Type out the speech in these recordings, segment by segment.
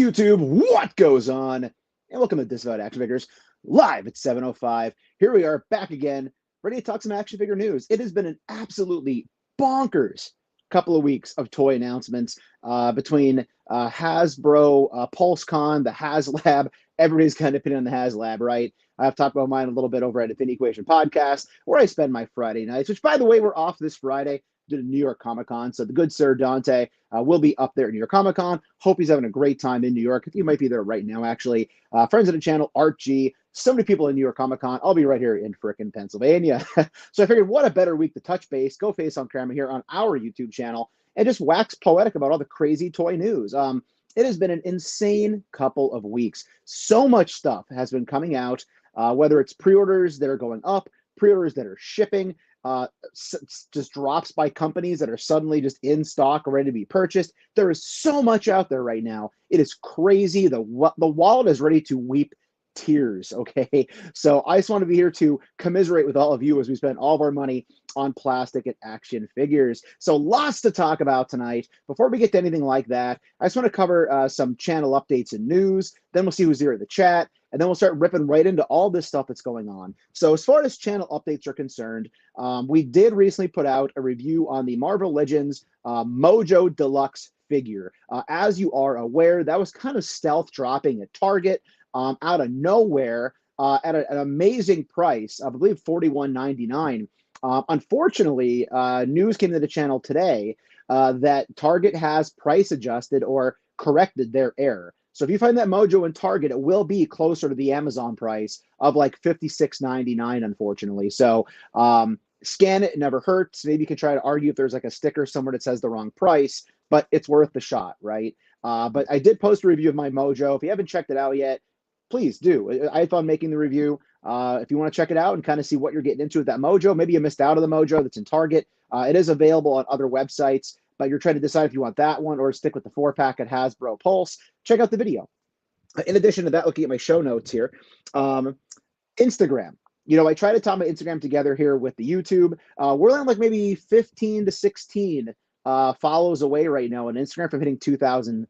YouTube, what goes on? And welcome to Disavowed Action Figures, live at 7:05. Here we are, back again, ready to talk some action figure news. It has been an absolutely bonkers couple of weeks of toy announcements between Hasbro, PulseCon, the Haslab. Everybody's kind of opinion on the Haslab, right? I've talked about mine a little bit over at Infinity Equation Podcast, where I spend my Friday nights, which, by the way, we're off this Friday due to New York Comic Con. So the good sir Dante will be up there at New York Comic Con. Hope he's having a great time in New York. You might be there right now, actually. Friends of the channel, Art G. So many people in New York Comic Con. I'll be right here in frickin' Pennsylvania. So I figured, what a better week to touch base, go face on camera here on our YouTube channel, and just wax poetic about all the crazy toy news. It has been an insane couple of weeks. So much stuff has been coming out, whether it's pre-orders that are going up, pre-orders that are shipping, just drops by companies that are suddenly just in stock, ready to be purchased. There is so much out there right now. It is crazy. The wallet is ready to weep tears, okay? So I just want to be here to commiserate with all of you as we spend all of our money on plastic and action figures. So lots to talk about tonight. Before we get to anything like that, I just want to cover some channel updates and news. Then we'll see who's here in the chat, and then we'll start ripping right into all this stuff that's going on. So as far as channel updates are concerned, we did recently put out a review on the Marvel Legends Mojo Deluxe figure. As you are aware, that was kind of stealth dropping at Target out of nowhere at an amazing price, I believe $41.99. Unfortunately, news came to the channel today that Target has price adjusted or corrected their error. So if you find that Mojo in Target, it will be closer to the Amazon price of like $56.99, unfortunately. So scan it, it never hurts. Maybe you can try to argue if there's like a sticker somewhere that says the wrong price, but it's worth the shot, right? But I did post a review of my Mojo. If you haven't checked it out yet, please do. I had fun making the review. If you want to check it out and kind of see what you're getting into with that Mojo, maybe you missed out on the Mojo that's in Target. It is available on other websites, but you're trying to decide if you want that one or stick with the 4-pack at Hasbro Pulse. Check out the video. In addition to that, looking at my show notes here, Instagram. You know, I try to tie my Instagram together here with the YouTube. We're on like maybe 15 to 16 follows away right now on Instagram from hitting 2,000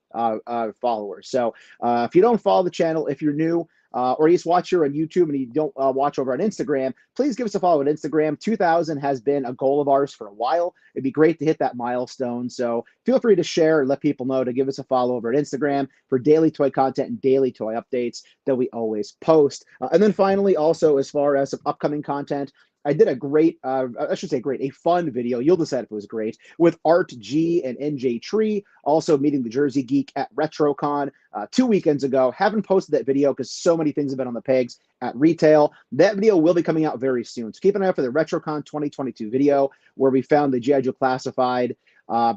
followers. So if you don't follow the channel, if you're new, or you just watch here on YouTube and you don't watch over on Instagram, please give us a follow on Instagram. 2,000 has been a goal of ours for a while. It'd be great to hit that milestone. So feel free to share and let people know to give us a follow over at Instagram for daily toy content and daily toy updates that we always post. And then finally, also, as far as some upcoming content, I did a great, I should say great, a fun video. You'll decide if it was great, with Art G and NJ Tree, also meeting the Jersey Geek at RetroCon 2 weekends ago. Haven't posted that video because so many things have been on the pegs at retail. That video will be coming out very soon. So keep an eye out for the RetroCon 2022 video, where we found the GI Joe Classified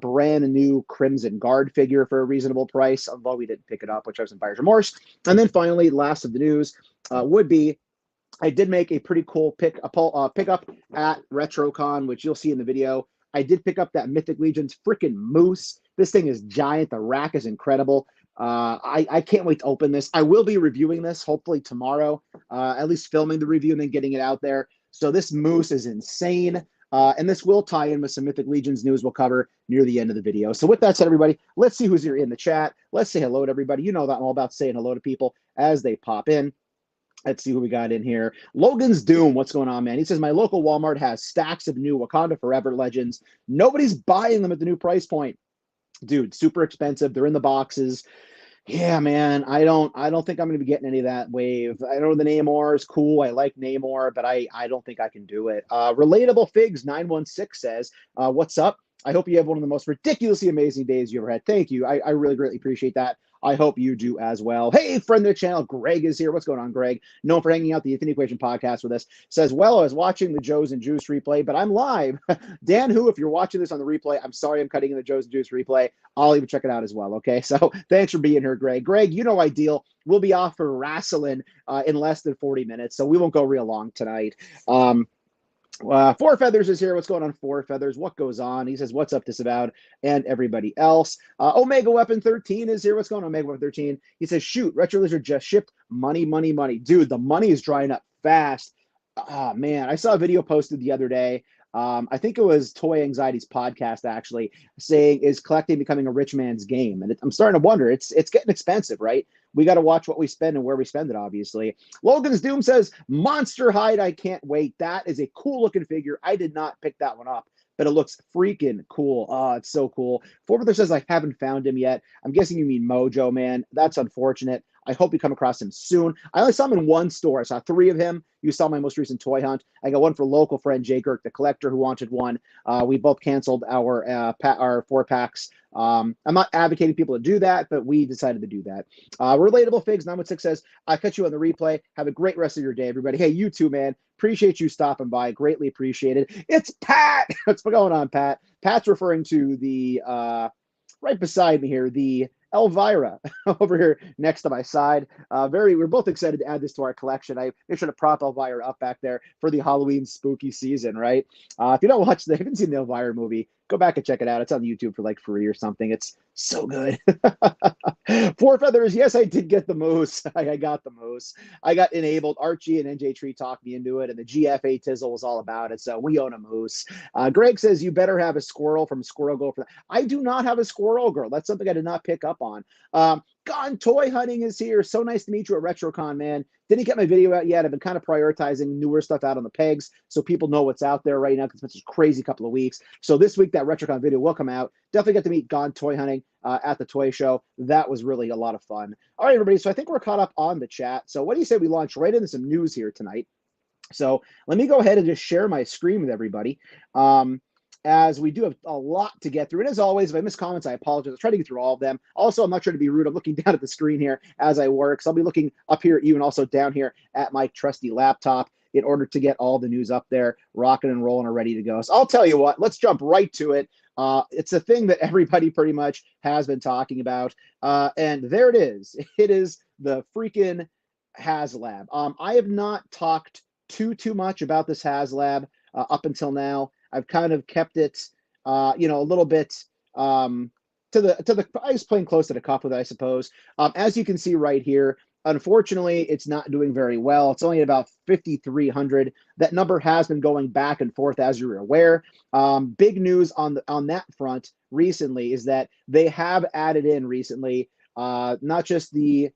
brand new Crimson Guard figure for a reasonable price, although we didn't pick it up, which I was in buyer's remorse. And then finally, last of the news would be, I did make a pretty cool pickup at RetroCon, which you'll see in the video. I did pick up that Mythic Legions freaking moose. This thing is giant. The rack is incredible. I can't wait to open this. I will be reviewing this hopefully tomorrow, at least filming the review and then getting it out there. So this moose is insane. And this will tie in with some Mythic Legions news we'll cover near the end of the video. So with that said, everybody, let's see who's here in the chat. Let's say hello to everybody. You know that I'm all about saying hello to people as they pop in. Let's see who we got in here. Logan's Doom, what's going on, man? He says, my local Walmart has stacks of new Wakanda Forever Legends. Nobody's buying them at the new price point. Dude, super expensive. They're in the boxes. Yeah, man, I don't think I'm going to be getting any of that wave. I know the Namor is cool. I like Namor, but I don't think I can do it. Relatable Figs 916 says, what's up? I hope you have one of the most ridiculously amazing days you ever had. Thank you. I really greatly appreciate that. I hope you do as well. Hey, friend of the channel, Greg is here. What's going on, Greg? Known for hanging out the Infinity Equation podcast with us. Says, well, I was watching the Joes and Juice replay, but I'm live. Dan, who, if you're watching this on the replay, I'm sorry I'm cutting in the Joes and Juice replay. I'll even check it out as well, okay? So thanks for being here, Greg. Greg, you know ideal. We'll be off for wrestling in less than 40 minutes, so we won't go real long tonight. Four Feathers is here. What's going on, Four Feathers? What goes on? He says, what's up, Disavowed, and everybody else. Omega Weapon 13 is here. What's going on, Omega Weapon 13? He says, shoot, Retro Lizard just shipped. Money, money, money. Dude, the money is drying up fast. Oh, man, I saw a video posted the other day I think it was Toy Anxiety's podcast actually saying, is collecting becoming a rich man's game? And I'm starting to wonder, it's getting expensive, right? We got to watch what we spend and where we spend it, obviously. Logan's Doom says, Monster Hide, I can't wait. That is a cool looking figure. I did not pick that one up, but it looks freaking cool. Oh, it's so cool. Forward says, I haven't found him yet. I'm guessing you mean Mojo, man. That's unfortunate. I hope you come across him soon. I only saw him in one store. I saw 3 of him. You saw my most recent toy hunt. I got one for local friend Jay Girk, the collector, who wanted one. We both canceled our 4-packs. I'm not advocating people to do that, but we decided to do that. Relatable Figs 916 says, I catch you on the replay. Have a great rest of your day, everybody. Hey, you too, man. Appreciate you stopping by. Greatly appreciated. It's Pat. What's going on, Pat? Pat's referring to the right beside me here, the Elvira over here next to my side. We're both excited to add this to our collection. I make sure to prop Elvira up back there for the Halloween spooky season, right? If you don't watch the, haven't seen the Elvira movie, go back and check it out. It's on YouTube for like free or something. It's so good. 4 Feathers. Yes, I did get the moose. I got the moose. I got enabled. Archie and NJ Tree talked me into it, and the GFA Tizzle was all about it. So we own a moose. Greg says, you better have a squirrel from Squirrel Girl for that. I do not have a Squirrel Girl. That's something I did not pick up on. Gone Toy Hunting is here. So nice to meet you at RetroCon, man. Didn't get my video out yet. I've been kind of prioritizing newer stuff out on the pegs so people know what's out there right now, because it's been a crazy couple of weeks. So this week, that RetroCon video will come out. Definitely get to meet Gone Toy Hunting at the toy show. That was really a lot of fun. All right, everybody. So I think we're caught up on the chat. So what do you say we launch right into some news here tonight? So let me go ahead and just share my screen with everybody. As we do have a lot to get through. And as always, if I miss comments, I apologize. I'll try to get through all of them. Also, I'm not trying to be rude. I'm looking down at the screen here as I work. So I'll be looking up here at you and also down here at my trusty laptop in order to get all the news up there, rocking and rolling and ready to go. So I'll tell you what, let's jump right to it. It's a thing that everybody pretty much has been talking about. And there it is. It is the freaking Haslab. I have not talked too much about this Haslab up until now. I've kind of kept it, a little bit to the. I was playing close to the cup with it, I suppose. As you can see right here, unfortunately, it's not doing very well. It's only about 5,300. That number has been going back and forth, as you're aware. Big news on that front recently is that they have added in recently not just the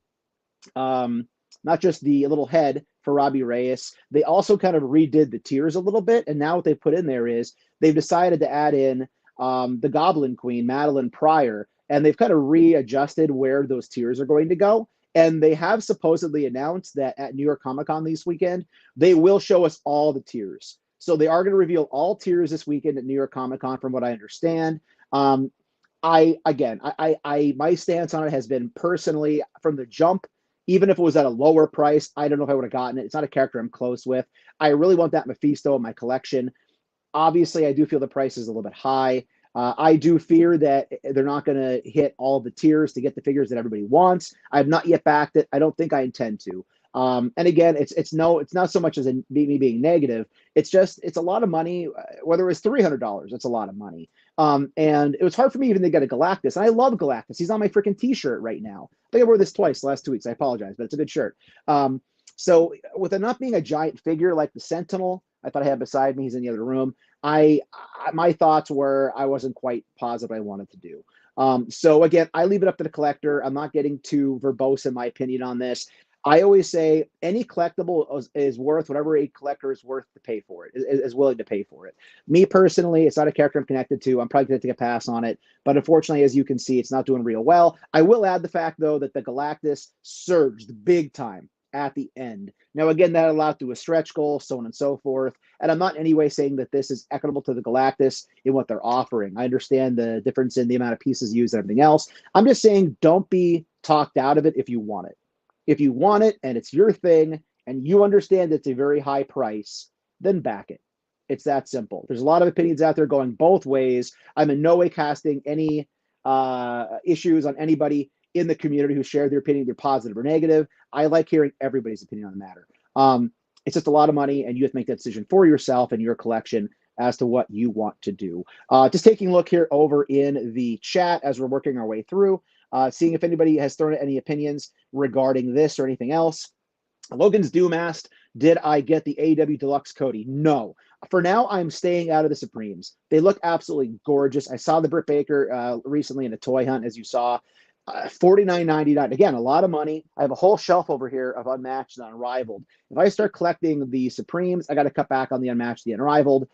little head for Robbie Reyes. They also kind of redid the tiers a little bit, and now what they put in there is they've decided to add in the Goblin Queen, Madeline Pryor, and they've kind of readjusted where those tiers are going to go. And they have supposedly announced that at New York Comic Con this weekend, they will show us all the tiers. So they are going to reveal all tiers this weekend at New York Comic Con, from what I understand. My stance on it has been, personally, from the jump, even if it was at a lower price, I don't know if I would have gotten it. It's not a character I'm close with. I really want that Mephisto in my collection. Obviously, I do feel the price is a little bit high. I do fear that they're not going to hit all the tiers to get the figures that everybody wants. I have not yet backed it. I don't think I intend to. And again, it's not so much as me being negative. It's a lot of money. Whether it was $300, it's a lot of money. And it was hard for me even to get a Galactus. And I love Galactus. He's on my freaking t-shirt right now. I think I wore this twice the last 2 weeks. I apologize, but it's a good shirt. So with it not being a giant figure like the Sentinel, I thought I had beside me, he's in the other room. My thoughts were I wasn't quite positive I wanted to do. So again, I leave it up to the collector. I'm not getting too verbose in my opinion on this. I always say any collectible is worth whatever a collector is worth to pay for it, is willing to pay for it. Me personally, it's not a character I'm connected to. I'm probably going to take a pass on it. But unfortunately, as you can see, it's not doing real well. I will add the fact, though, that the Galactus surged big time at the end. Now, again, that allowed to a stretch goal, so on and so forth. And I'm not in any way saying that this is equitable to the Galactus in what they're offering. I understand the difference in the amount of pieces used and everything else. I'm just saying don't be talked out of it if you want it. If you want it and it's your thing and you understand it's a very high price, then back it. It's that simple. There's a lot of opinions out there going both ways. I'm in no way casting any issues on anybody in the community who share their opinion, either positive or negative. I like hearing everybody's opinion on the matter. It's just a lot of money, and you have to make that decision for yourself and your collection as to what you want to do. Just taking a look here over in the chat as we're working our way through, seeing if anybody has thrown any opinions regarding this or anything else. Logan's Doom asked, did I get the AW Deluxe Cody? No. For now, I'm staying out of the Supremes. They look absolutely gorgeous. I saw the Britt Baker recently in a toy hunt, as you saw. $49.99. Again, a lot of money. I have a whole shelf over here of unmatched and unrivaled. If I start collecting the Supremes, I got to cut back on the unmatched, the unrivaled.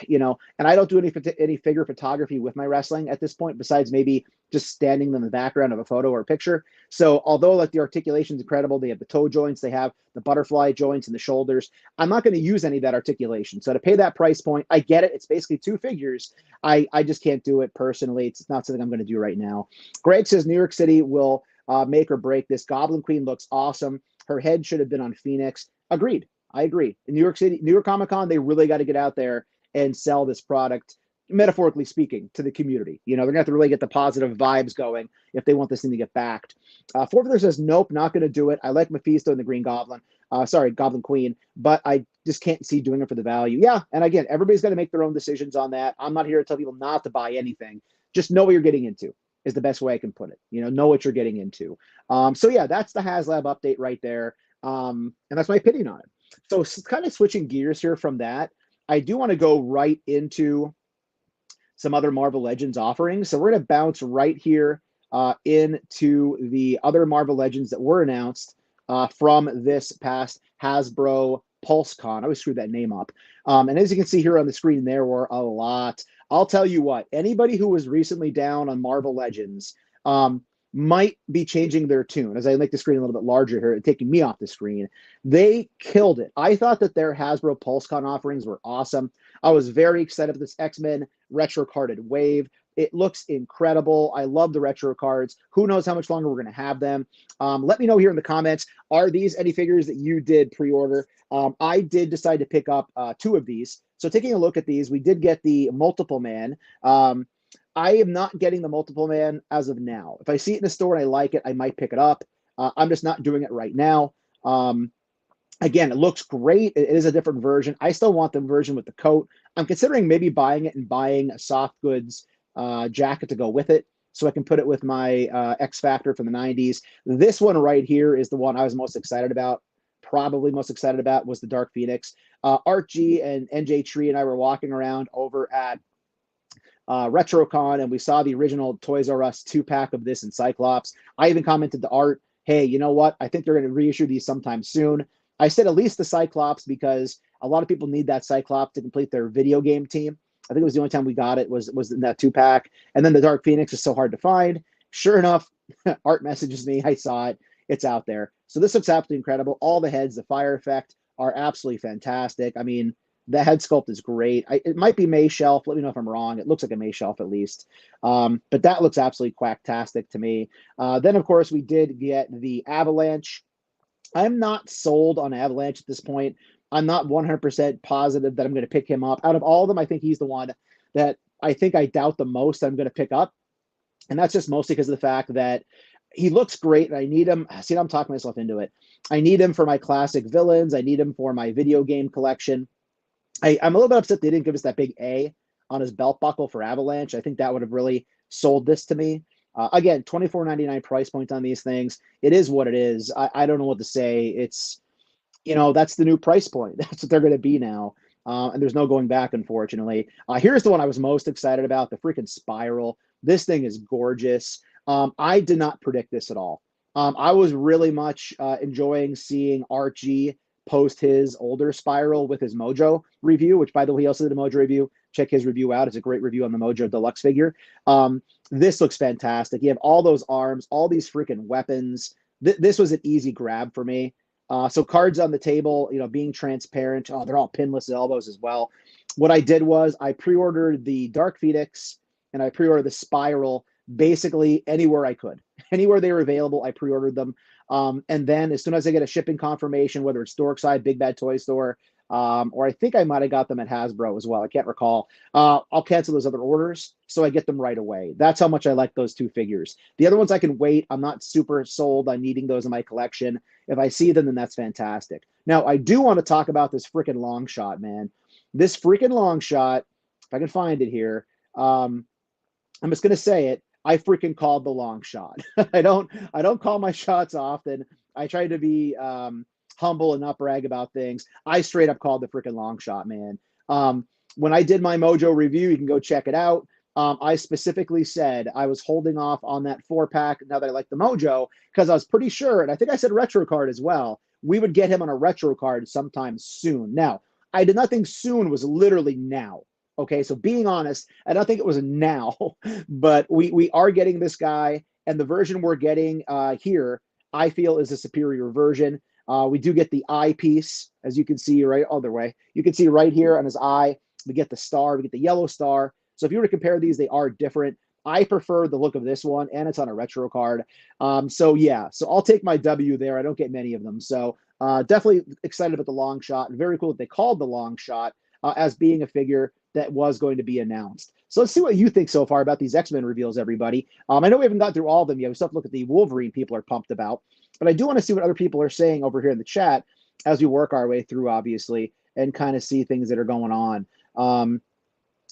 And I don't do any figure photography with my wrestling at this point, besides maybe just standing in the background of a photo or a picture. So although like the articulation is incredible, they have the toe joints, they have the butterfly joints in the shoulders. I'm not going to use any of that articulation. So to pay that price point, I get it. It's basically two figures. I just can't do it personally. It's not something I'm going to do right now. Greg says New York City will make or break this. Goblin Queen looks awesome. Her head should have been on Phoenix. Agreed. I agree. In New York City, New York Comic Con, they really got to get out there and sell this product, metaphorically speaking, to the community. They're going to have to really get the positive vibes going if they want this thing to get backed. Forfeiter says, nope, not going to do it. I like Mephisto and the Green Goblin. Goblin Queen, but I just can't see doing it for the value. Yeah, and again, everybody's going to make their own decisions on that. I'm not here to tell people not to buy anything. Just know what you're getting into is the best way I can put it. Know what you're getting into. So yeah, that's the Haslab update right there. And that's my opinion on it. So kind of switching gears here from that, I do want to go right into some other Marvel Legends offerings. So we're going to bounce right here into the other Marvel Legends that were announced from this past Hasbro PulseCon. I always screwed that name up. And as you can see here on the screen, there were a lot. I'll tell you what, anybody who was recently down on Marvel Legends might be changing their tune. As I make the screen a little bit larger here and taking me off the screen, they killed it. I thought that their Hasbro PulseCon offerings were awesome. I was very excited for this X-Men retro carded wave. It looks incredible. I love the retro cards. Who knows how much longer we're going to have them. Let me know here in the comments, are these any figures that you did pre-order? I did decide to pick up 2 of these. So taking a look at these, we did get the Multiple Man. I am not getting the Multiple Man as of now. If I see it in the store and I like it, I might pick it up. I'm just not doing it right now. Again, it looks great. It is a different version. I still want the version with the coat. I'm considering maybe buying it and buying a soft goods jacket to go with it so I can put it with my X Factor from the 90s. This one right here is the one I was most excited about. Probably most excited about was the Dark Phoenix. Art G and NJ Tree and I were walking around over at RetroCon, and we saw the original Toys R Us 2-pack of this in Cyclops. I even commented to Art, hey, you know what? I think they're going to reissue these sometime soon. I said at least the Cyclops because a lot of people need that Cyclops to complete their video game team. I think it was the only time we got it was in that 2-pack. And then the Dark Phoenix is so hard to find. Sure enough, Art messages me. I saw it. It's out there. So this looks absolutely incredible. All the heads, the fire effect are absolutely fantastic. I mean, the head sculpt is great. It might be May Shelf. Let me know if I'm wrong. It looks like a May Shelf at least. But that looks absolutely quacktastic to me. Then, of course, we did get the Avalanche. I'm not sold on Avalanche at this point. I'm not 100% positive that I'm going to pick him up. Out of all of them, I think he's the one that I think I doubt the most I'm going to pick up. And that's just mostly because of the fact that he looks great and I need him. See, I'm talking myself into it. I need him for my classic villains. I need him for my video game collection. I'm a little bit upset they didn't give us that big A on his belt buckle for Avalanche. I think that would have really sold this to me. Again, $24.99 price point on these things. It is what it is. I don't know what to say. It's, that's the new price point. That's what they're going to be now. And there's no going back, unfortunately. Here's the one I was most excited about, the freaking Spiral. This thing is gorgeous. I did not predict this at all. I was really much enjoying seeing RG post his older Spiral with his Mojo review, which, by the way, he also did a Mojo review. Check his review out. It's a great review on the Mojo Deluxe figure. This looks fantastic. You have all those arms, all these freaking weapons. This was an easy grab for me. So cards on the table, being transparent. Oh, they're all pinless elbows as well. What I did was I pre-ordered the Dark Phoenix and I pre-ordered the Spiral basically anywhere I could. Anywhere they were available, I pre-ordered them. And then as soon as I get a shipping confirmation, whether it's Dorkside, Big Bad Toy Store, or I think I might have got them at Hasbro as well. I can't recall. I'll cancel those other orders so I get them right away. That's how much I like those 2 figures. The other ones I can wait. I'm not super sold on needing those in my collection. If I see them, then that's fantastic. Now, I do want to talk about this freaking long shot, man. This freaking long shot, if I can find it here, I'm just going to say it. I freaking called the long shot. I don't call my shots often. I try to be humble and not brag about things. I straight up called the freaking long shot, man. When I did my Mojo review, you can go check it out. I specifically said I was holding off on that 4-pack now that I like the Mojo, because I was pretty sure, and I think I said retro card as well, we would get him on a retro card sometime soon. Now, I did not think soon was literally now. Okay, so being honest, I don't think it was now, but we are getting this guy, and the version we're getting here, I feel, is a superior version. We do get the eye piece, as you can see right other way. You can see right here on his eye, we get the star, we get the yellow star. So if you were to compare these, they are different. I prefer the look of this one, and it's on a retro card. So yeah, so I'll take my W there. I don't get many of them. So definitely excited about the long shot. Very cool that they called the long shot as being a figure that was going to be announced. So let's see what you think so far about these X-Men reveals, everybody. I know we haven't got through all of them yet. We still have to look at the Wolverine people are pumped about. But I do want to see what other people are saying over here in the chat as we work our way through, obviously, and kind of see things that are going on.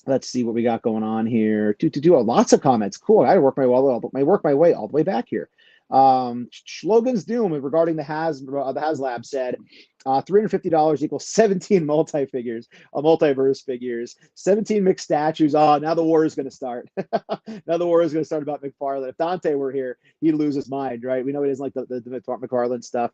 Let's see what we got going on here. Lots of comments. Cool. I work my way all the way back here. Logan's Doom regarding the Haslab said $350 equals 17 multiverse figures, 17 mixed statues. Oh, now the war is going to start. Now the war is going to start about McFarlane. If Dante were here, he'd lose his mind, right? We know he doesn't like the McFarlane stuff.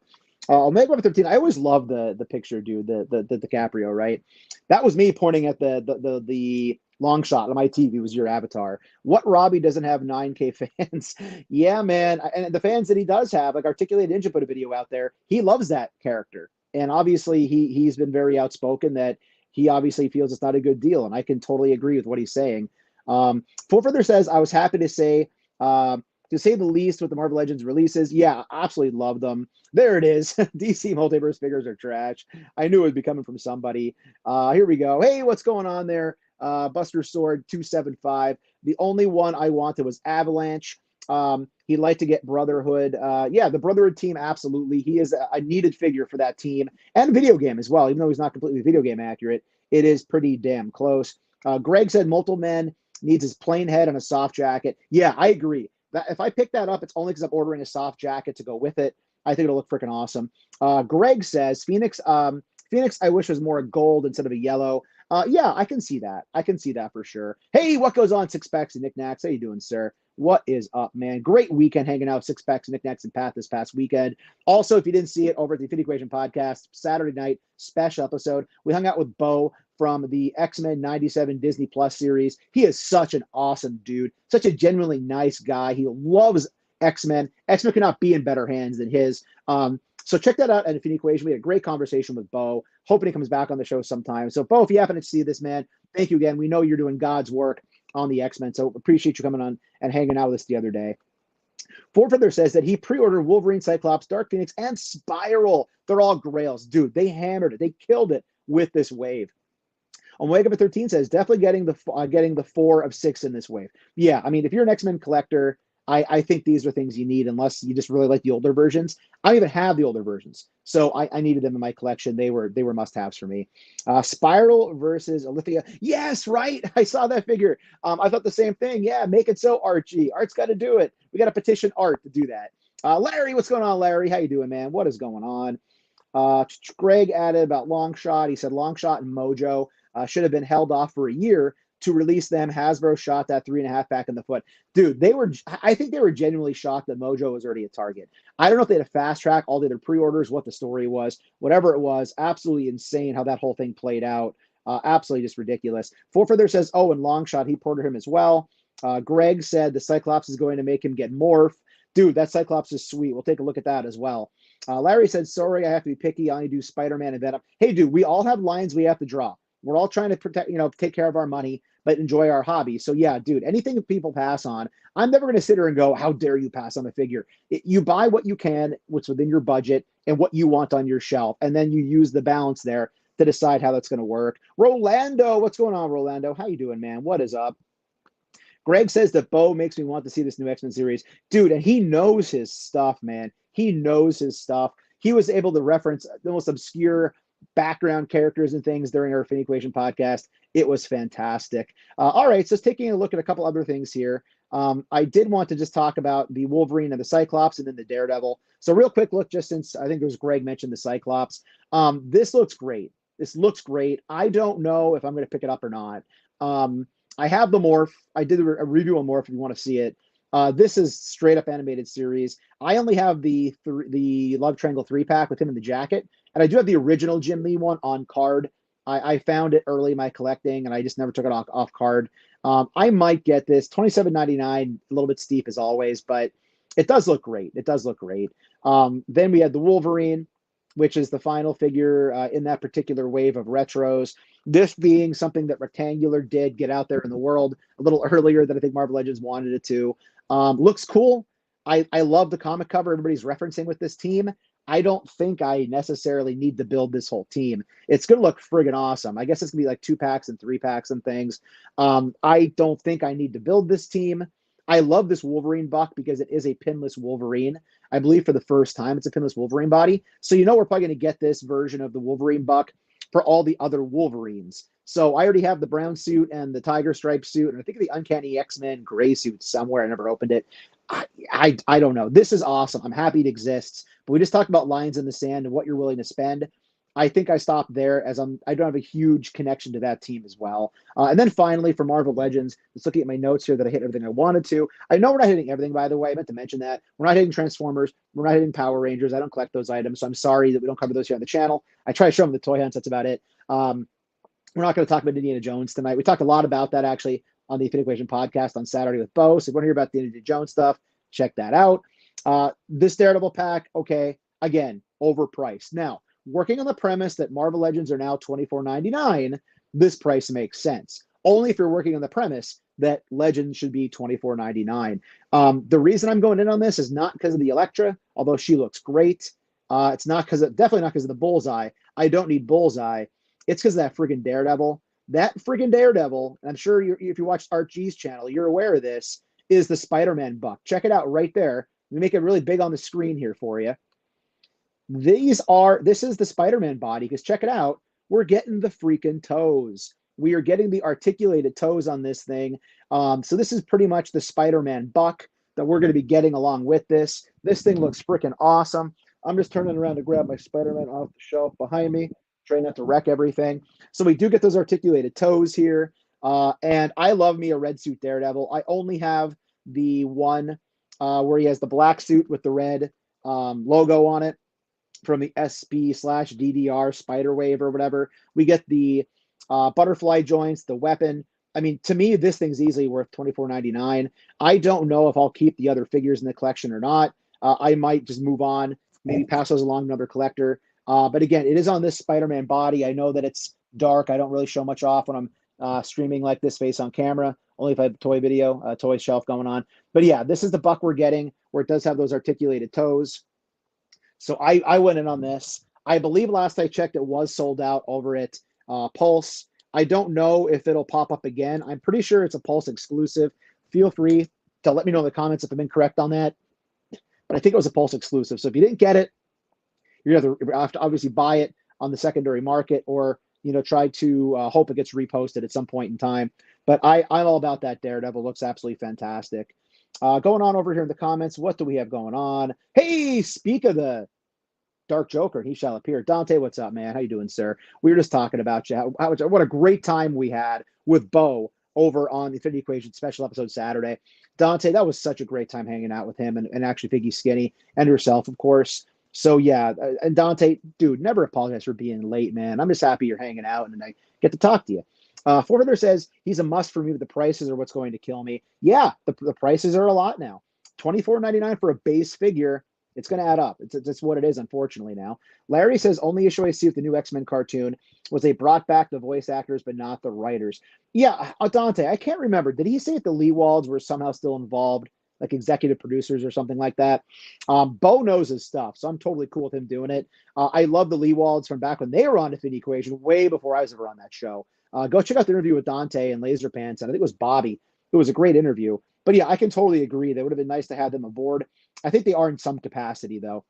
Omega 13. I always love the picture, dude. The DiCaprio, right? That was me pointing at the long shot on my TV. Was your avatar? What Robbie doesn't have 9K fans? Yeah, man. And the fans that he does have, like Articulated Ninja put a video out there. He loves that character, and obviously he's been very outspoken that he obviously feels it's not a good deal, and I can totally agree with what he's saying. Full Further says, I was happy to say the least, with the Marvel Legends releases. Yeah, absolutely love them. There it is. DC multiverse figures are trash. I knew it would be coming from somebody. Here we go. Hey, what's going on there? Buster Sword 275. The only one I wanted was Avalanche. He'd like to get Brotherhood. Yeah, the Brotherhood team, absolutely. He is a needed figure for that team, and video game as well. Even though he's not completely video game accurate, it is pretty damn close. Greg said Multiple Men needs his plain head and a soft jacket. Yeah, I agree. If I pick that up, it's only because I'm ordering a soft jacket to go with it. I think it'll look freaking awesome. Greg says Phoenix. Phoenix, I wish was more gold instead of a yellow. Yeah, I can see that. I can see that for sure. Hey, what goes on, Six Packs and Knickknacks? How you doing, sir? What is up, man? Great weekend hanging out with Six Packs and Knickknacks and Pat this past weekend. Also, if you didn't see it, over at the Infinity Equation podcast, Saturday night special episode, we hung out with Bo from the X-Men 97 Disney Plus series. He is such an awesome dude, such a genuinely nice guy. He loves X-Men. X-Men could not be in better hands than his. So check that out at Infinity Equation. We had a great conversation with Bo. Hoping he comes back on the show sometime. So, Bo, if you happen to see this, man, thank you again. We know you're doing God's work on the X-Men, so appreciate you coming on and hanging out with us the other day. Ford Feather says that he pre-ordered Wolverine, Cyclops, Dark Phoenix, and Spiral. They're all grails. Dude, they hammered it. They killed it with this wave. Omega 13 says definitely getting the 4 of 6 in this wave. Yeah, I mean, if you're an X-Men collector, I think these are things you need, unless you just really like the older versions. I don't even have the older versions, so I needed them in my collection. They were must-haves for me. Spiral versus Alithia. Yes, right. I saw that figure. I thought the same thing. Yeah, make it so, Archie. Art's got to do it. We got to petition Art to do that. Larry, what's going on, Larry? How you doing, man? What is going on? Greg added about Longshot. He said Longshot and Mojo should have been held off for a year to release them. Hasbro shot that 3.5 pack in the foot. Dude, I think they were genuinely shocked that Mojo was already at Target. I don't know if they had a fast track all the other pre-orders, what the story was, whatever it was. Absolutely insane how that whole thing played out. Absolutely just ridiculous. Full Further says, and Longshot, he ordered him as well. Greg said the Cyclops is going to make him get Morph. Dude, that Cyclops is sweet. We'll take a look at that as well. Larry said, sorry, I have to be picky. I only do Spider-Man and Venom. Hey, dude, we all have lines we have to draw. We're all trying to protect, take care of our money, but enjoy our hobby. So yeah, dude, anything that people pass on, I'm never going to sit here and go, how dare you pass on a figure? You buy what you can, what's within your budget, and what you want on your shelf. And then you use the balance there to decide how that's going to work. Rolando, what's going on, Rolando? How you doing, man? What is up? Greg says that Bo makes me want to see this new X-Men series. Dude, and he knows his stuff, man. He knows his stuff. He was able to reference the most obscure background characters and things during our Infinity Equation podcast. It was fantastic. All right, so taking a look at a couple other things here. I did want to just talk about the Wolverine and the Cyclops and then the Daredevil. So real quick look, just since I think it was Greg mentioned the Cyclops. This looks great. This looks great. I don't know if I'm going to pick it up or not. I have the Morph. I did a review on Morph if you want to see it. This is straight up animated series. I only have the Love Triangle 3-pack with him in the jacket, and I do have the original Jim Lee one on card. I found it early in my collecting, and I just never took it off card. I might get this. $27.99, a little bit steep as always, but it does look great. It does look great. Then we had the Wolverine, which is the final figure in that particular wave of retros. This being something that Rectangular did get out there in the world a little earlier than I think Marvel Legends wanted it to. Looks cool. I love the comic cover everybody's referencing with this team. I don't think I necessarily need to build this whole team. It's going to look friggin' awesome. I guess it's going to be like 2-packs and 3-packs and things. I don't think I need to build this team. I love this Wolverine buck because it is a pinless Wolverine. I believe for the first time it's a pinless Wolverine body. So we're probably going to get this version of the Wolverine buck for all the other Wolverines. So I already have the brown suit and the tiger stripe suit, and I think the Uncanny X-Men gray suit somewhere. I never opened it. I don't know. This is awesome. I'm happy it exists. But we just talked about lines in the sand and what you're willing to spend. I think I stopped there as I don't have a huge connection to that team as well. And then finally, for Marvel Legends, just looking at my notes here that I hit everything I wanted to. I know we're not hitting everything, by the way. I meant to mention that. We're not hitting Transformers. We're not hitting Power Rangers. I don't collect those items, so I'm sorry that we don't cover those here on the channel. I try to show them the toy hunts. That's about it. We're not going to talk about Indiana Jones tonight. We talked a lot about that, actually, on the Infinity Equation podcast on Saturday with Bo. So if you want to hear about the Indiana Jones stuff, check that out. This Daredevil pack, okay, again, overpriced. Now, working on the premise that Marvel Legends are now $24.99, this price makes sense. Only if you're working on the premise that Legends should be $24.99. The reason I'm going in on this is not because of the Elektra, although she looks great. It's not definitely not because of the Bullseye. I don't need Bullseye. It's because of that friggin' Daredevil. That friggin' Daredevil, and I'm sure if you watched Art G's channel, you're aware of this, is the Spider-Man buck. Check it out right there. Let me make it really big on the screen here for you. This is the Spider-Man body, because check it out. We're getting the freaking toes. We are getting the articulated toes on this thing. So this is pretty much the Spider-Man buck that we're going to be getting along with this. This thing looks freaking awesome. I'm just turning around to grab my Spider-Man off the shelf behind me, trying not to wreck everything. So we do get those articulated toes here. And I love me a red suit Daredevil. I only have the one where he has the black suit with the red logo on it from the SB/DDR Spiderwave or whatever. We get the butterfly joints, the weapon. I mean, to me, this thing's easily worth $24.99. I don't know if I'll keep the other figures in the collection or not. I might just move on, maybe pass those along to another collector. But again, it is on this Spider-Man body. I know that it's dark. I don't really show much off when I'm streaming like this face on camera, only if I have toy video, toy shelf going on. But yeah, this is the buck we're getting, where it does have those articulated toes. So I went in on this. I believe last I checked, it was sold out over at Pulse. I don't know if it'll pop up again. I'm pretty sure it's a Pulse exclusive. Feel free to let me know in the comments if I'm incorrect on that. But I think it was a Pulse exclusive. So if you didn't get it, you have to obviously buy it on the secondary market, or try to hope it gets reposted at some point in time. But I'm all about that Daredevil. Looks absolutely fantastic. Going on over here in the comments, what do we have going on? Hey, speak of the Dark Joker, he shall appear. Dante, what's up, man? How you doing, sir? We were just talking about you. What a great time we had with Bo over on the Infinity Equation special episode Saturday. Dante, that was such a great time hanging out with him and actually Figgy Skinny and yourself, of course. So yeah, and Dante, dude, never apologize for being late, man. I'm just happy you're hanging out and I get to talk to you. Forther says he's a must for me, but the prices are what's going to kill me. Yeah, the prices are a lot now. $24.99 for a base figure. It's going to add up. It's what it is, unfortunately, now. Larry says, only issue I see with the new X-Men cartoon was they brought back the voice actors, but not the writers. Yeah, Dante, I can't remember. Did he say that the Leewalds were somehow still involved, like executive producers or something like that? Bo knows his stuff, so I'm totally cool with him doing it. I love the Leewalds from back when they were on Infinity Equation, way before I was ever on that show. Go check out the interview with Dante and Laser Pants, and I think it was Bobby. It was a great interview. But yeah, I can totally agree. They would have been nice to have them aboard. I think they are in some capacity, though.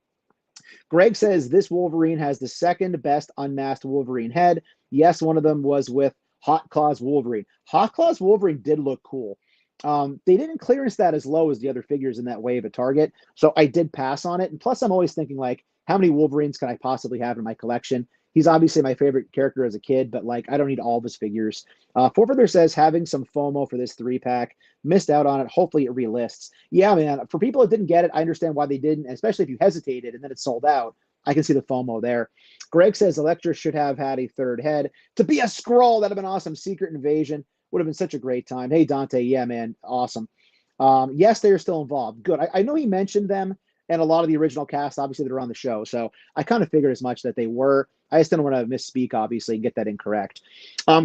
Greg says this Wolverine has the second best unmasked Wolverine head. Yes, one of them was with Hot Claws Wolverine. Hot Claws Wolverine did look cool. They didn't clearance that as low as the other figures in that wave at Target, so I did pass on it. And plus, I'm always thinking, like, how many Wolverines can I possibly have in my collection? He's obviously my favorite character as a kid, but like I don't need all of his figures. Forfeither says having some FOMO for this 3-pack. Missed out on it. Hopefully it relists. Yeah, man. For people that didn't get it, I understand why they didn't, especially if you hesitated and then it sold out. I can see the FOMO there. Greg says Electra should have had a third head. To be a scroll, that'd have been awesome. Secret Invasion would have been such a great time. Hey, Dante. Yeah, man. Awesome. Yes, they are still involved. Good. I know he mentioned them and a lot of the original cast, obviously, that are on the show. So I kind of figured as much that they were. I just didn't want to misspeak, obviously, and get that incorrect.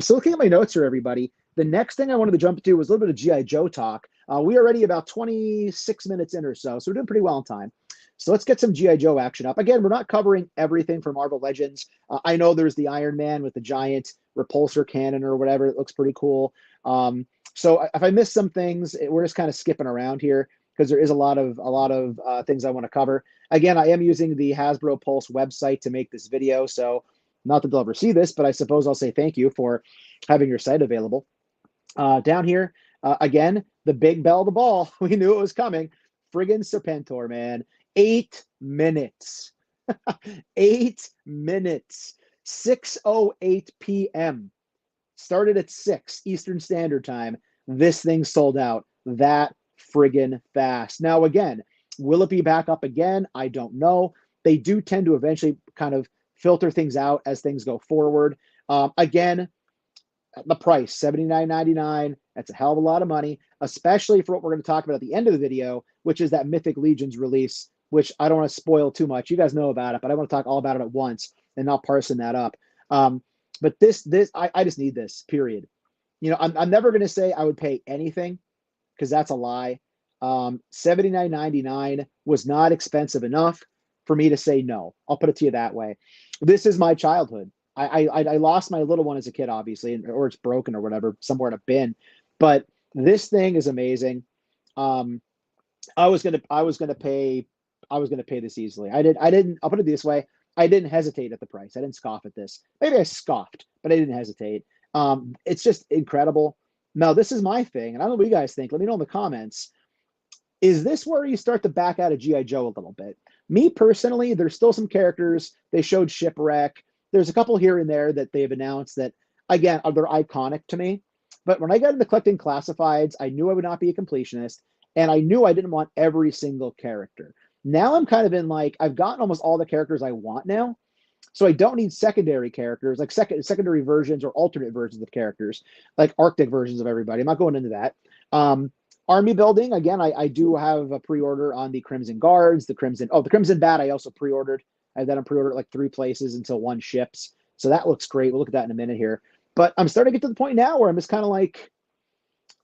So looking at my notes here, everybody, the next thing I wanted to jump to was a little bit of GI Joe talk. We're already about 26 minutes in or so we're doing pretty well on time. So let's get some GI Joe action up. Again, we're not covering everything from Marvel Legends. I know there's the Iron Man with the giant repulsor cannon or whatever. It looks pretty cool. So if I miss some things, we're just kind of skipping around here because there is a lot of things I want to cover. Again, I am using the Hasbro Pulse website to make this video, so not that they'll ever see this, but I suppose I'll say thank you for having your site available. Down here, again, the big bell of the ball. We knew it was coming. Friggin' Serpentor, man. 8 minutes. 8 minutes. 6:08 p.m. Started at 6 Eastern Standard Time. This thing sold out that friggin' fast. Now, again, will it be back up again? I don't know. They do tend to eventually kind of filter things out as things go forward. Again, the price, $79.99. That's a hell of a lot of money, especially for what we're going to talk about at the end of the video, which is that Mythic Legions release, which I don't want to spoil too much. You guys know about it, but I want to talk all about it at once and not parsing that up. But I just need this, period. You know, I'm never going to say I would pay anything because that's a lie. $79.99 was not expensive enough for me to say no. I'll put it to you that way. This is my childhood. I lost my little one as a kid, obviously, or it's broken or whatever, somewhere in a bin. But this thing is amazing. I was gonna pay this easily. I'll put it this way. I didn't hesitate at the price. I didn't scoff at this. Maybe I scoffed, but I didn't hesitate. It's just incredible. Now, this is my thing, and I don't know what you guys think. Let me know in the comments. Is this where you start to back out of GI Joe a little bit? Me personally, there's still some characters. They showed Shipwreck. There's a couple here and there that they've announced that, again, they're iconic to me. But when I got into collecting classifieds, I knew I would not be a completionist, and I knew I didn't want every single character. Now I'm kind of in like, I've gotten almost all the characters I want now, so I don't need secondary characters, like secondary versions or alternate versions of characters, like Arctic versions of everybody. I'm not going into that. Army building, again, I do have a pre-order on the Crimson Guards, the Crimson Bat I also pre-ordered. I have that on pre-order at like 3 places until one ships. So that looks great. We'll look at that in a minute here. But I'm starting to get to the point now where I'm just kind of like,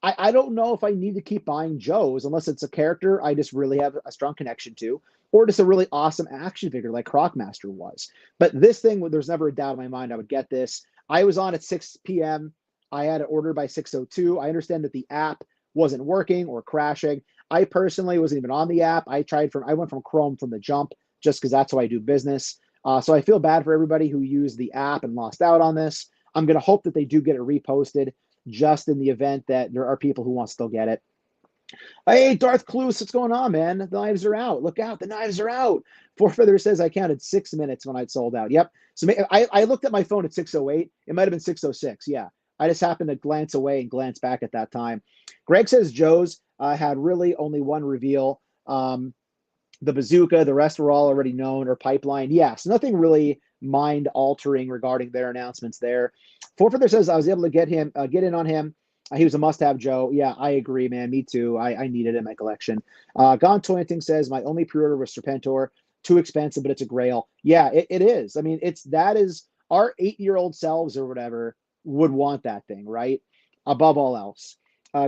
I don't know if I need to keep buying Joes unless it's a character I just really have a strong connection to, or just a really awesome action figure like Crocmaster was. But this thing, there's never a doubt in my mind I would get this. I was on at 6 p.m. I had it ordered by 6:02. I understand that the app wasn't working or crashing. I personally wasn't even on the app. I went from Chrome from the jump just because that's how I do business. So I feel bad for everybody who used the app and lost out on this. I'm going to hope that they do get it reposted just in the event that there are people who want to still get it. Hey, Darth Cluse, what's going on, man? The knives are out. Look out, the knives are out. Forfeather says I counted 6 minutes when I'd sold out. Yep. So I looked at my phone at 6:08. It might have been 6:06. Yeah. I just happened to glance away and glance back at that time. Greg says Joe's had really only one reveal. The bazooka, the rest were all already known or pipeline. Yes, nothing really mind-altering regarding their announcements there. Forfeither says I was able to get in on him. He was a must-have Joe. Yeah, I agree, man. Me too. I needed it in my collection. Gone Tointing says my only pre-order was Serpentor. Too expensive, but it's a grail. Yeah, it is. I mean, that is our 8-year-old selves or whatever would want that thing, right? Above all else.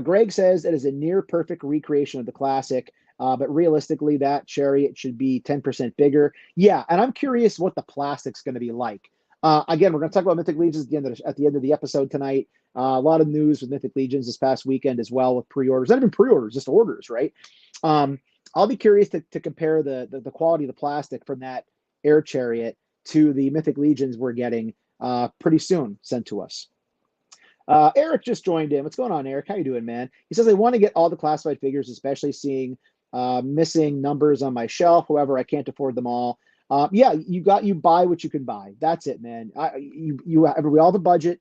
Greg says it is a near perfect recreation of the classic, but realistically, that chariot should be 10% bigger. Yeah, and I'm curious what the plastic's going to be like. Again, we're going to talk about Mythic Legions at the end of the episode tonight. A lot of news with Mythic Legions this past weekend as well with pre-orders. Not even pre-orders, just orders, right? I'll be curious to compare the quality of the plastic from that air chariot to the Mythic Legions we're getting pretty soon sent to us. Eric just joined in. What's going on, Eric? How you doing, man? He says, I want to get all the classified figures, especially seeing missing numbers on my shelf. However, I can't afford them all. Yeah, you buy what you can buy. That's it, man. We all have a budget.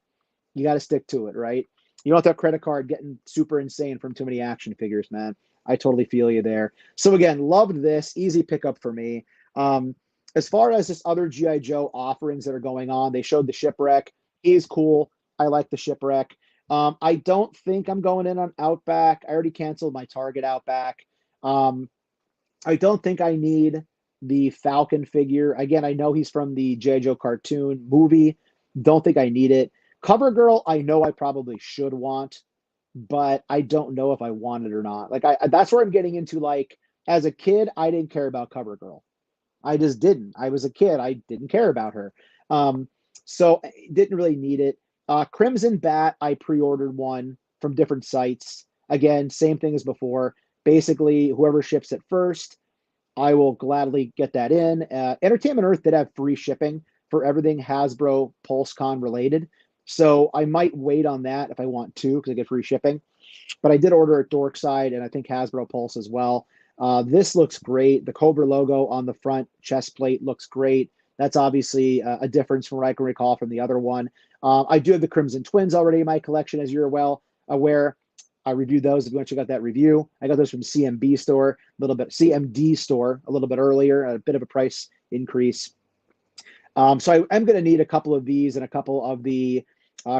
You got to stick to it, right? You don't have that credit card getting super insane from too many action figures, man. I totally feel you there. So again, loved this. Easy pickup for me. As far as this other GI Joe offerings that are going on, they showed the shipwreck. He's cool. I like the shipwreck. I don't think I'm going in on Outback. I already canceled my Target Outback. I don't think I need the Falcon figure. Again, I know he's from the G.I. Joe cartoon movie. Don't think I need it. Cover Girl, I know I probably should want, but I don't know if I want it or not. Like that's where I'm getting into. Like as a kid, I didn't care about Cover Girl. I just didn't. I was a kid. I didn't care about her. Um, so didn't really need it. Crimson Bat, I pre-ordered one from different sites. Again, same thing as before. Basically, whoever ships it first, I will gladly get that in. Entertainment Earth did have free shipping for everything Hasbro PulseCon related. So I might wait on that if I want to because I get free shipping. But I did order at Dorkside and I think Hasbro Pulse as well. This looks great. The Cobra logo on the front chest plate looks great. That's obviously a difference from what I can recall from the other one. I do have the Crimson Twins already in my collection, as you're well aware. I reviewed those. If you want to check out that review, I got those from CMD store, a little bit CMD store a little bit earlier, a bit of a price increase. So I'm going to need a couple of these and a couple of the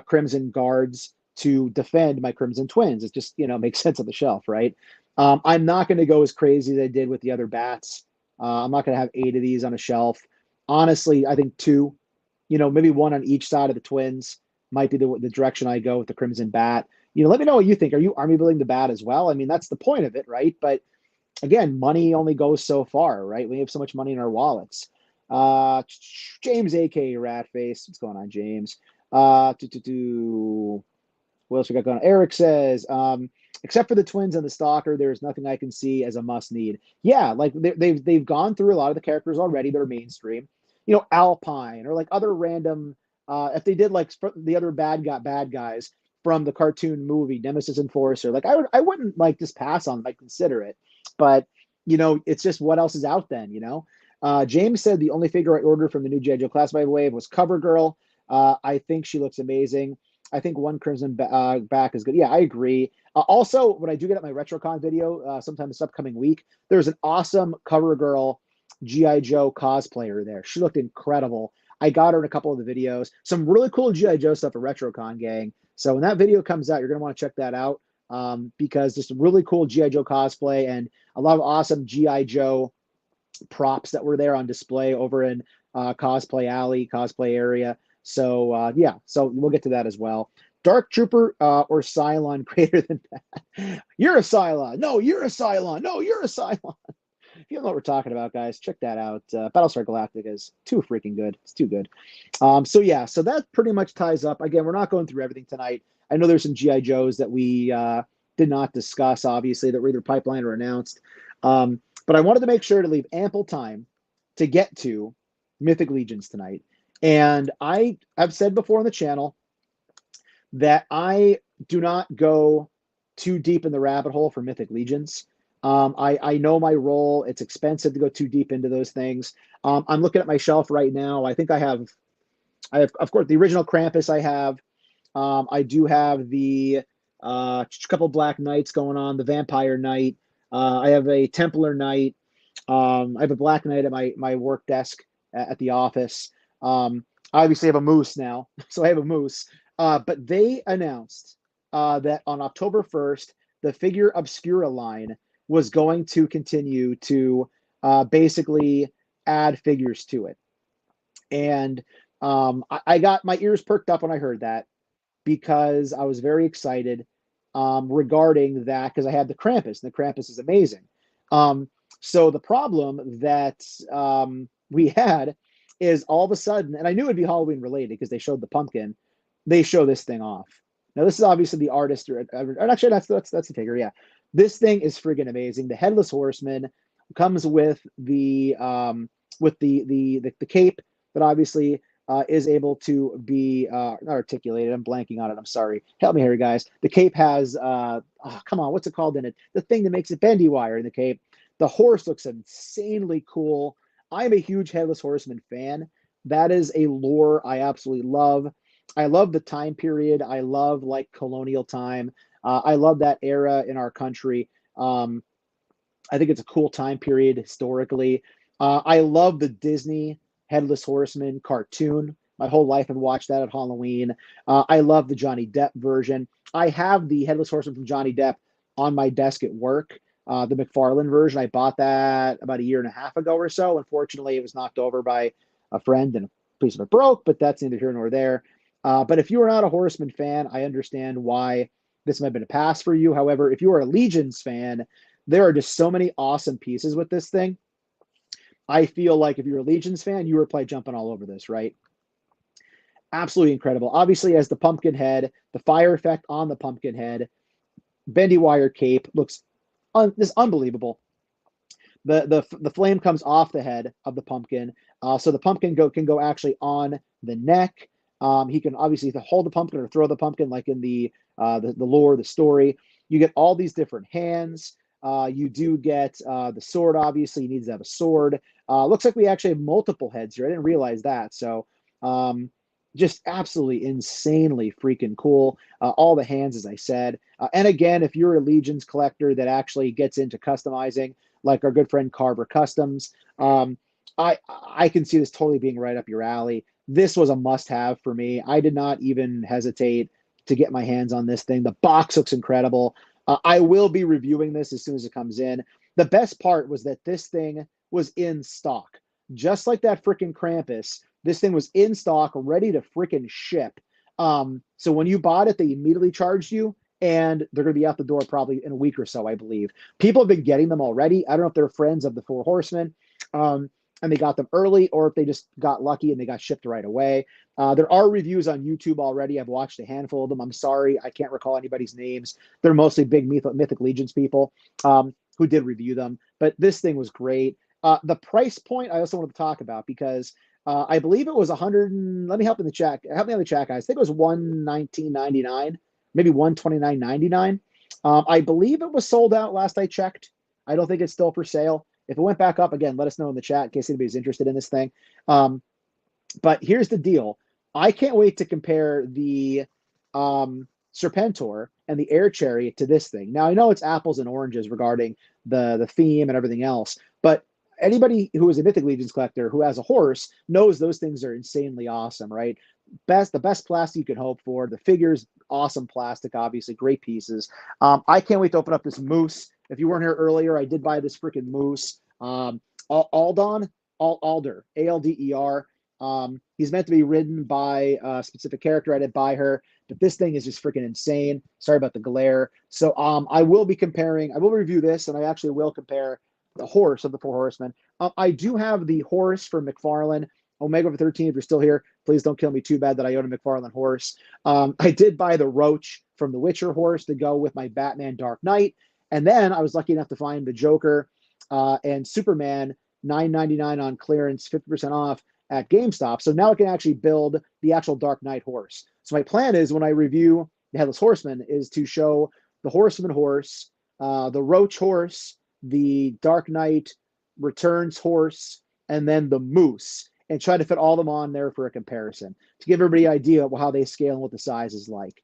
Crimson Guards to defend my Crimson Twins. It just makes sense on the shelf, right? I'm not going to go as crazy as I did with the other bats. I'm not going to have 8 of these on a shelf. Honestly, I think 2, maybe 1 on each side of the Twins might be the direction I go with the Crimson Bat. Let me know what you think. Are you army building the Bat as well? I mean, that's the point of it, right? But again, money only goes so far, right? We have so much money in our wallets. James, aka Ratface. What's going on, James? What else we got going on? Eric says, except for the Twins and the Stalker, there's nothing I can see as a must need. Yeah, like they've gone through a lot of the characters already that are mainstream. Alpine or like other random. If they did like the other bad guys from the cartoon movie Nemesis Enforcer, like I wouldn't like just pass on, like consider it. But it's just what else is out then. James said the only figure I ordered from the new G.I. Joe Classified wave was Cover Girl. I think she looks amazing. I think one Crimson back is good. Yeah, I agree. Also, when I do get at my RetroCon video sometime this upcoming week, there's an awesome Cover Girl G.I. Joe cosplayer there. She looked incredible. I got her in a couple of the videos. Some really cool G.I. Joe stuff for RetroCon, gang. So when that video comes out, you're going to want to check that out because just a really cool G.I. Joe cosplay and a lot of awesome G.I. Joe props that were there on display over in Cosplay Alley, cosplay area. So yeah, so we'll get to that as well. Dark Trooper or Cylon greater than that. You're a Cylon. No, you're a Cylon. No, you're a Cylon. If you don't know what we're talking about, guys, check that out. Battlestar Galactica is too freaking good. It's too good. So yeah, so that pretty much ties up. Again, we're not going through everything tonight. I know there's some G.I. Joes that we did not discuss, obviously, that were either pipeline or announced. But I wanted to make sure to leave ample time to get to Mythic Legions tonight. And I have said before on the channel that I do not go too deep in the rabbit hole for Mythic Legions. I know my role. It's expensive to go too deep into those things. I'm looking at my shelf right now. I think I have, of course, the original Krampus I have. I do have the couple Black Knights going on, the Vampire Knight. I have a Templar Knight. I have a Black Knight at my work desk at the office. I obviously have a Moose now, so I have a Moose. But they announced that on October 1st, the Figure Obscura line was going to continue to basically add figures to it. And I got my ears perked up when I heard that because I was very excited regarding that because I had the Krampus, and the Krampus is amazing. So the problem that we had is all of a sudden, and I knew it'd be Halloween related because they showed the pumpkin, they show this thing off. Now this is obviously the artist, or actually that's the figure. Yeah, this thing is friggin' amazing. The Headless Horseman comes with the cape that obviously is able to be not articulated. I'm blanking on it. I'm sorry. Help me here, guys. The cape has come on, what's it called in it? The thing that makes it bendy wire in the cape. The horse looks insanely cool. I'm a huge Headless Horseman fan. That is a lore I absolutely love. I love the time period. I love like colonial time. I love that era in our country. Um, I think it's a cool time period historically. I love the Disney Headless Horseman cartoon. My whole life I've watched that at Halloween. I love the Johnny Depp version. I have the Headless Horseman from Johnny Depp on my desk at work. The McFarlane version. I bought that about a year and a half ago or so. Unfortunately, it was knocked over by a friend and a piece of it broke, but that's neither here nor there. But if you are not a Horseman fan, I understand why this might have been a pass for you. However, if you are a Legions fan, there are just so many awesome pieces with this thing. I feel like if you're a Legions fan, you were probably jumping all over this, right? Absolutely incredible. Obviously, as the pumpkin head, the fire effect on the pumpkin head, bendy wire cape looks this unbelievable. The flame comes off the head of the pumpkin, so the pumpkin can go actually on the neck. He can obviously hold the pumpkin or throw the pumpkin, like in the lore, the story. You get all these different hands. You do get the sword. Obviously, he needs to have a sword. Looks like we actually have multiple heads here. I didn't realize that. So, just absolutely insanely freaking cool. All the hands, as I said. And again, if you're a Legions collector that actually gets into customizing, like our good friend Carver Customs, I can see this totally being right up your alley. This was a must-have for me. I did not even hesitate to get my hands on this thing. The box looks incredible. I will be reviewing this as soon as it comes in. The best part was that this thing was in stock. Just like that freaking Krampus, this thing was in stock, ready to freaking ship. So when you bought it, they immediately charged you, and they're going to be out the door probably in a week or so, I believe. People have been getting them already. I don't know if they're friends of the Four Horsemen, and they got them early, or if they just got lucky and they got shipped right away. There are reviews on YouTube already. I've watched a handful of them. I'm sorry, I can't recall anybody's names. They're mostly big Mythic Legions people who did review them. But this thing was great. The price point I also wanted to talk about because I believe it was 100. Let me help in the chat. Help me on the chat, guys. I think it was $119.99, maybe $129.99. I believe it was sold out last I checked. I don't think it's still for sale. If it went back up again, let us know in the chat in case anybody's interested in this thing. But here's the deal. I can't wait to compare the Serpentor and the Air Chariot to this thing. Now, I know it's apples and oranges regarding the theme and everything else, but anybody who is a Mythic Legions collector who has a horse knows those things are insanely awesome, right? The best plastic you can hope for. The figures, awesome plastic, obviously, great pieces. I can't wait to open up this moose. If you weren't here earlier, I did buy this freaking moose. Alder, Alder. He's meant to be ridden by a specific character. I didn't buy her, but this thing is just freaking insane. Sorry about the glare. So I will be comparing. I will review this, and I actually will compare the horse of the Four Horsemen. I do have the horse from McFarlane. Omega over 13, if you're still here, please don't kill me too bad that I own a McFarlane horse. I did buy the Roach from the Witcher horse to go with my Batman Dark Knight. And then I was lucky enough to find the Joker and Superman $9.99 on clearance, 50% off at GameStop. So now I can actually build the actual Dark Knight horse. So my plan is when I review the Headless Horseman is to show the Horseman horse, the Roach horse, the Dark Knight Returns horse, and then the Moose, and try to fit all them on there for a comparison to give everybody an idea of how they scale and what the size is like.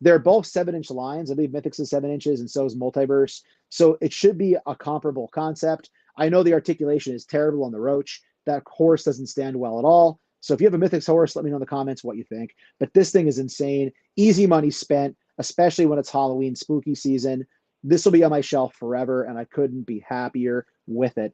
They're both 7-inch lines. I believe Mythic's is 7 inches, and so is Multiverse. So it should be a comparable concept. I know the articulation is terrible on the Roach. That horse doesn't stand well at all. So if you have a Mythic's horse, let me know in the comments what you think. But this thing is insane. Easy money spent, especially when it's Halloween spooky season. This will be on my shelf forever, and I couldn't be happier with it.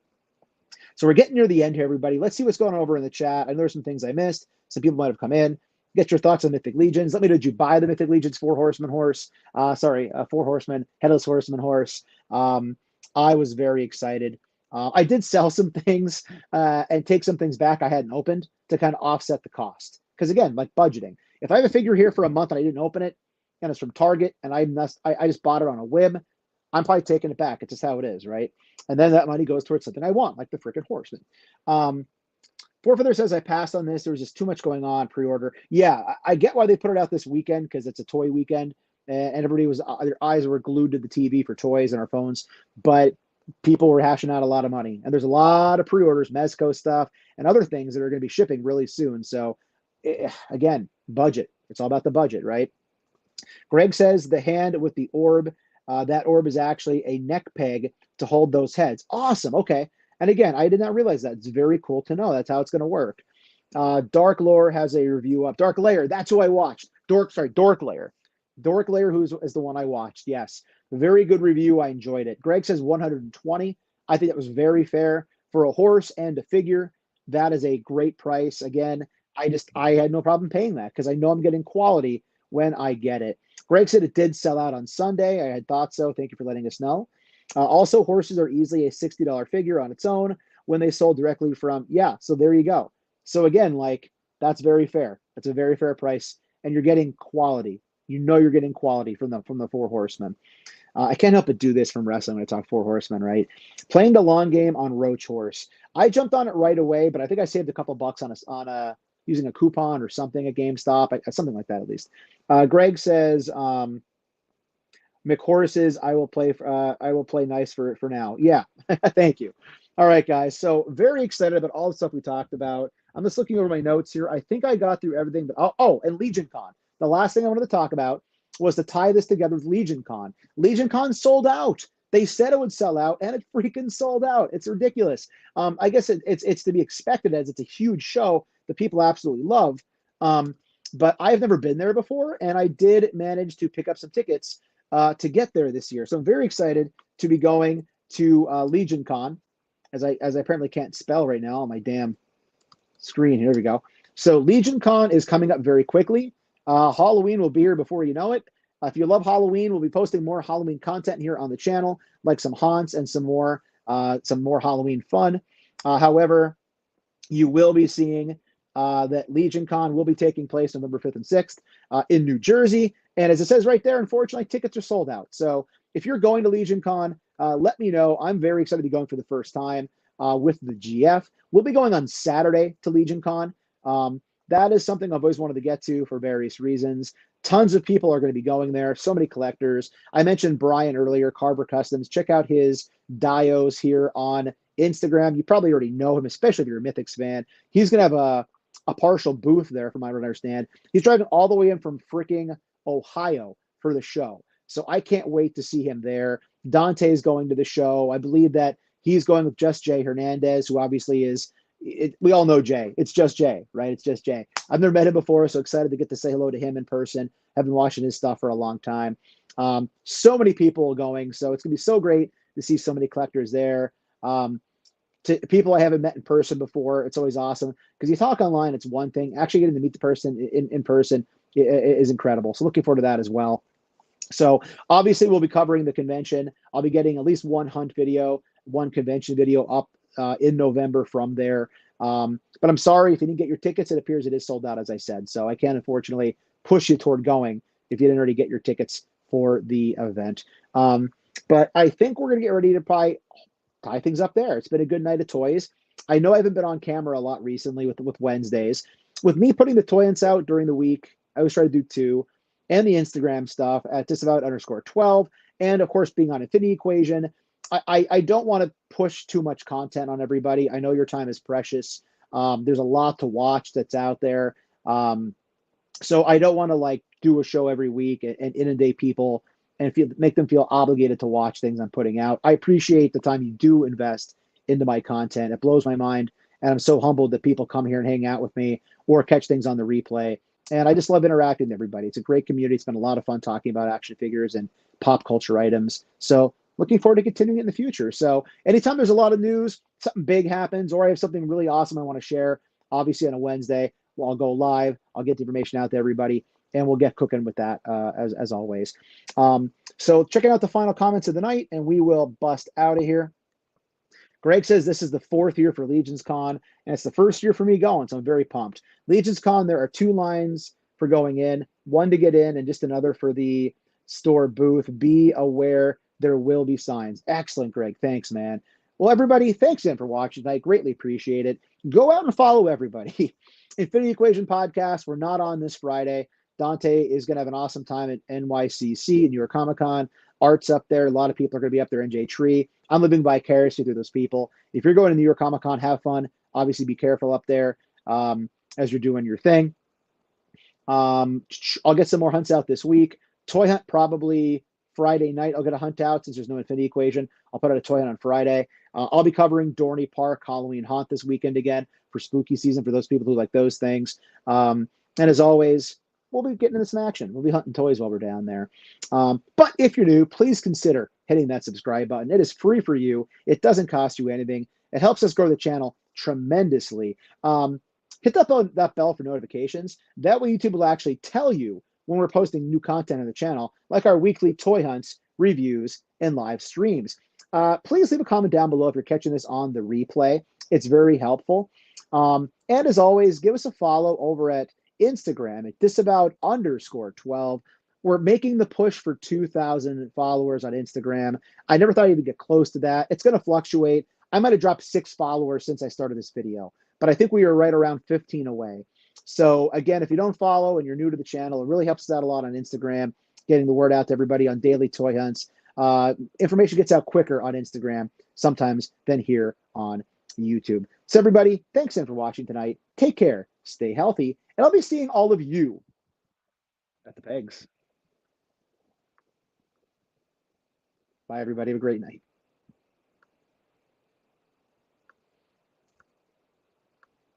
So we're getting near the end here, everybody. Let's see what's going on over in the chat. I know there's some things I missed. Some people might have come in. Get your thoughts on Mythic Legions. Let me know, did you buy the Mythic Legions Four Horseman horse? Four Horseman, Headless Horseman horse. I was very excited. I did sell some things and take some things back I hadn't opened to kind of offset the cost. Because again, like budgeting. If I have a figure here for a month and I didn't open it, and it's from Target, and I just bought it on a whim, I'm probably taking it back. It's just how it is, right? And then that money goes towards something I want, like the freaking Horseman. Forfeither says I passed on this. There was just too much going on pre-order. Yeah, I get why they put it out this weekend because it's a toy weekend, and everybody was their eyes were glued to the TV for toys and our phones. But people were hashing out a lot of money. And there's a lot of pre-orders, Mezco stuff, and other things that are going to be shipping really soon. So again, budget. It's all about the budget, right? Greg says the hand with the orb, that orb is actually a neck peg to hold those heads. Awesome. Okay. And again, I did not realize that. It's very cool to know. That's how it's going to work. Dark Lore has a review up. Dark Layer, that's who I watched. Dork Layer. Dork Layer, is the one I watched. Yes. Very good review. I enjoyed it. Greg says 120. I think that was very fair for a horse and a figure. That is a great price. Again, I had no problem paying that because I know I'm getting quality when I get it. Greg said it did sell out on Sunday. I had thought so. Thank you for letting us know. Also, horses are easily a $60 figure on its own when they sold directly from, yeah, so there you go. So again, like, that's very fair. That's a very fair price, and you're getting quality. You know you're getting quality from the Four Horsemen. I can't help but do this from wrestling when I talk Four Horsemen, right? Playing the long game on Roach Horse. I jumped on it right away, but I think I saved a couple bucks on using a coupon or something at GameStop, something like that at least. Greg says, McHorses, I will play nice for now. Yeah, thank you. All right, guys. So very excited about all the stuff we talked about. I'm just looking over my notes here. I think I got through everything. But and Legion Con. The last thing I wanted to talk about was to tie this together with Legion Con. Legion Con sold out. They said it would sell out, and it freaking sold out. It's ridiculous. I guess it's to be expected as it's a huge show that people absolutely love. But I've never been there before, and I did manage to pick up some tickets to get there this year. So I'm very excited to be going to Legion Con, as I apparently can't spell right now on my damn screen. Here we go. So Legion Con is coming up very quickly. Halloween will be here before you know it. If you love Halloween, we'll be posting more Halloween content here on the channel, like some haunts and some more Halloween fun. However, you will be seeing that Legion Con will be taking place November 5th and 6th in New Jersey. And as it says right there, unfortunately, tickets are sold out. So if you're going to Legion Con, let me know. I'm very excited to be going for the first time with the GF. We'll be going on Saturday to Legion Con. That is something I've always wanted to get to for various reasons. Tons of people are going to be going there. So many collectors. I mentioned Brian earlier, Carver Customs. Check out his dios here on Instagram. You probably already know him, especially if you're a Mythics fan. He's going to have a partial booth there, from what I understand. He's driving all the way in from freaking Ohio for the show. So I can't wait to see him there. Dante's going to the show. I believe that he's going with Just Jay Hernandez, who obviously is, we all know Jay. It's Just Jay, right? It's Just Jay. I've never met him before, so excited to get to say hello to him in person. I've been watching his stuff for a long time. So many people going, so it's going to be so great to see so many collectors there. To people I haven't met in person before, it's always awesome, because you talk online, it's one thing. Actually getting to meet the person in person is incredible. So looking forward to that as well. So obviously we'll be covering the convention. I'll be getting at least one hunt video, one convention video up in November from there. But I'm sorry if you didn't get your tickets. It appears it is sold out, as I said. So I can't, unfortunately, push you toward going if you didn't already get your tickets for the event. But I think we're going to get ready to probably tie things up there. It's been a good night of toys. I know I haven't been on camera a lot recently with Wednesdays. With me putting the toy hunts out during the week, I always try to do 2, and the Instagram stuff at disavout_12, and of course being on Infinity Equation. I don't want to push too much content on everybody. I know your time is precious. There's a lot to watch that's out there. So I don't want to do a show every week and inundate people and make them feel obligated to watch things I'm putting out. I appreciate the time you do invest into my content. It blows my mind, and I'm so humbled that people come here and hang out with me or catch things on the replay. And I just love interacting with everybody. It's a great community. It's been a lot of fun talking about action figures and pop culture items. So looking forward to continuing it in the future. So anytime there's a lot of news, something big happens, or I have something really awesome I want to share, obviously on a Wednesday, well, I'll go live. I'll get the information out to everybody, and we'll get cooking with that as always. So checking out the final comments of the night, and we will bust out of here. Greg says this is the 4th year for Legions Con, and it's the first year for me going, so I'm very pumped. Legions Con, there are 2 lines for going in, one to get in and just another for the store booth. Be aware there will be signs. Excellent, Greg. Thanks, man. Well, everybody, thanks again for watching. I greatly appreciate it. Go out and follow everybody. Infinity Equation Podcast, we're not on this Friday. Dante is going to have an awesome time at NYCC, New York Comic Con. arts up there. A lot of people are going to be up there. NJ Tree. I'm living vicariously through those people. If you're going to New York Comic Con, have fun. Obviously, be careful up there as you're doing your thing. I'll get some more hunts out this week. Toy hunt probably Friday night. I'll get a hunt out since there's no Infinity Equation. I'll put out a toy hunt on Friday. I'll be covering Dorney Park Halloween Haunt this weekend again for spooky season for those people who like those things. And as always, we'll be getting into some action. We'll be hunting toys while we're down there. But if you're new, please consider hitting that subscribe button. It is free for you. It doesn't cost you anything. It helps us grow the channel tremendously. Hit that bell for notifications. That way YouTube will actually tell you when we're posting new content on the channel, like our weekly toy hunts, reviews, and live streams. Please leave a comment down below if you're catching this on the replay. It's very helpful. And as always, give us a follow over at Instagram at disabout_12. We're making the push for 2,000 followers on Instagram. I never thought I'd even get close to that. It's going to fluctuate. I might have dropped 6 followers since I started this video, but I think we are right around 15 away. So again, if you don't follow and you're new to the channel, it really helps us out a lot on Instagram, getting the word out to everybody on daily toy hunts. Information gets out quicker on Instagram sometimes than here on YouTube. So everybody, thanks again for watching tonight. Take care, stay healthy, and I'll be seeing all of you at the pegs. Bye, everybody. Have a great night.